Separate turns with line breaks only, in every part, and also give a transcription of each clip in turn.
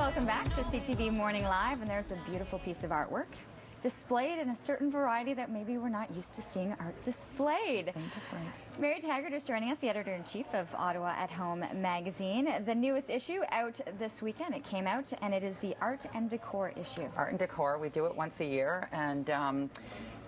Welcome back to CTV Morning Live, and there's a beautiful piece of artwork displayed in a certain variety that maybe we're not used to seeing art displayed. Mary Taggart is joining us, the editor-in-chief of Ottawa At Home magazine. The newest issue out this weekend. It came out, and it is the Art and Decor issue.
Art and Decor, we do it once a year, and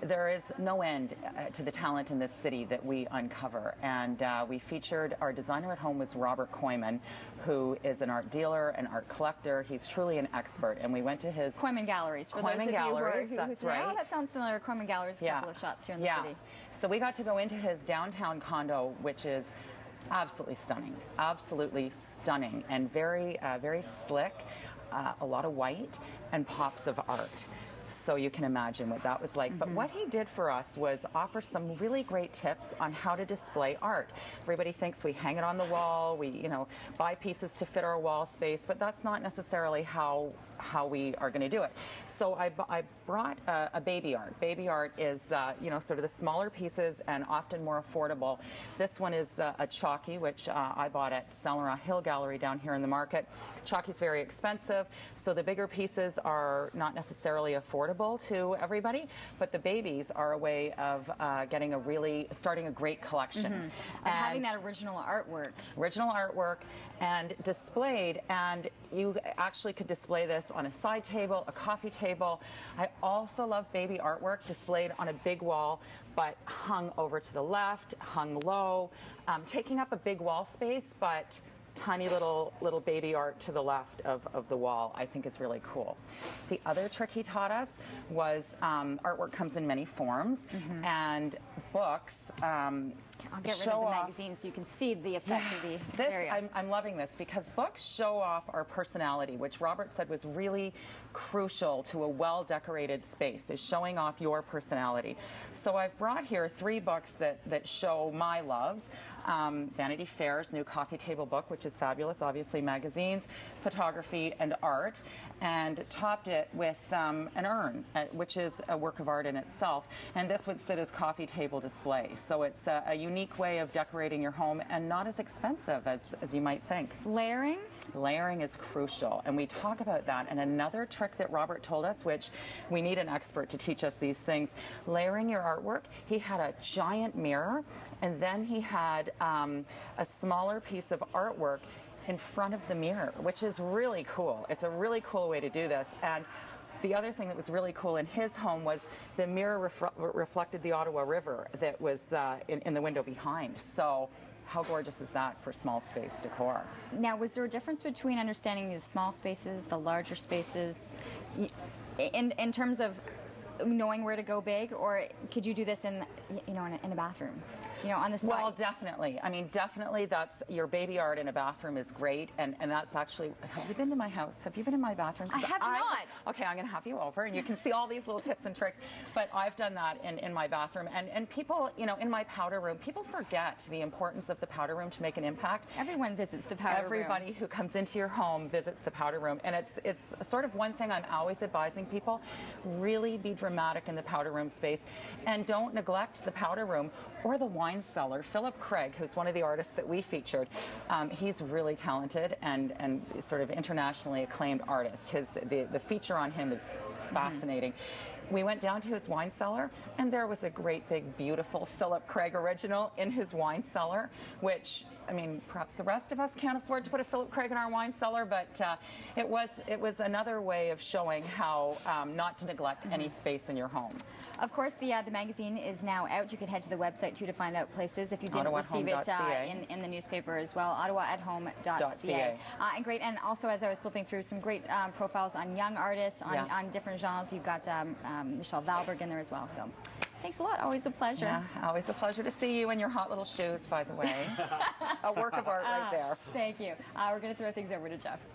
there is no end to the talent in this city that we uncover. And we featured, our designer at home was Robert Koyman, who is an art dealer, an art collector. He's truly an expert. And we went to his
Koyman Galleries. For
Koyman
those of
Galleries,
you
that's right.
Oh, that sounds familiar. Koyman Galleries, a couple of shops here in the city.
So we got to go into his downtown condo, which is absolutely stunning, and very slick. A lot of white and pops of art. So you can imagine what that was like. But what he did for us was offer some really great tips on how to display art. Everybody thinks we hang it on the wall, we buy pieces to fit our wall space, but that's not necessarily how we are going to do it. So I brought a baby art. Baby art is sort of the smaller pieces and often more affordable. This one is a chalky, which I bought at Salmara Hill Gallery down here in the market. Chalky's very expensive, so the bigger pieces are not necessarily affordable to everybody, but the babies are a way of starting a great collection.
And having that original artwork and
displayed, and you actually could display this on a side table, a coffee table. I also love baby artwork displayed on a big wall, but hung over to the left, hung low, taking up a big wall space, but tiny little baby art to the left of the wall, I think is really cool. The other trick he taught us was artwork comes in many forms, and books
I'll get rid of the magazine so you can see the effect of the area.
I'm loving this because books show off our personality, which Robert said was really crucial to a well-decorated space, is showing off your personality. So I've brought here 3 books that show my loves. Vanity Fair's new coffee table book, which is fabulous, obviously magazines, photography, and art, and topped it with an urn, which is a work of art in itself. And this would sit as coffee table display. So it's a unique way of decorating your home and not as expensive as you might think.
Layering?
Layering is crucial, and we talk about that. And another trick that Robert told us, which we need an expert to teach us these things, layering your artwork. He had a giant mirror, and then he had a smaller piece of artwork in front of the mirror, which is really cool. It's a really cool way to do this. And the other thing that was really cool in his home was the mirror reflected the Ottawa River that was in the window behind. So how gorgeous is that for small space decor? Now,
was there a difference between understanding the small spaces, the larger spaces, in terms of knowing where to go big, or could you do this in a bathroom? On the side.
Well, definitely. I mean, definitely that's your baby art in a bathroom is great, and that's actually, have you been to my house? Have you been in my bathroom?
I have not.
Okay, I'm going to have you over, and you can see all these little tips and tricks, but I've done that in my bathroom, and people, in my powder room, people forget the importance of the powder room to make an impact.
Everyone visits the powder room.
Everybody who comes into your home visits the powder room, and it's sort of one thing I'm always advising people, really be dramatic in the powder room space, and don't neglect the powder room or the wine cellar. Philip Craig, who's one of the artists that we featured, he's really talented and sort of internationally acclaimed artist. The feature on him is fascinating. We went down to his wine cellar, and there was a great big beautiful Philip Craig original in his wine cellar, which, I mean, perhaps the rest of us can't afford to put a Philip Craig in our wine cellar, but it was another way of showing how not to neglect any space in your home.
Of course, the magazine is now out. You can head to the website too to find out places if you didn't receive it in the newspaper as well. OttawaAtHome.ca. And great, and also as I was flipping through, some great profiles on young artists on different genres. You've got Michelle Valberg in there as well. So thanks a lot. Always a pleasure.
Yeah, always a pleasure to see you in your hot little shoes, by the way. A work of art right there.
Thank you. We're going to throw things over to Jeff.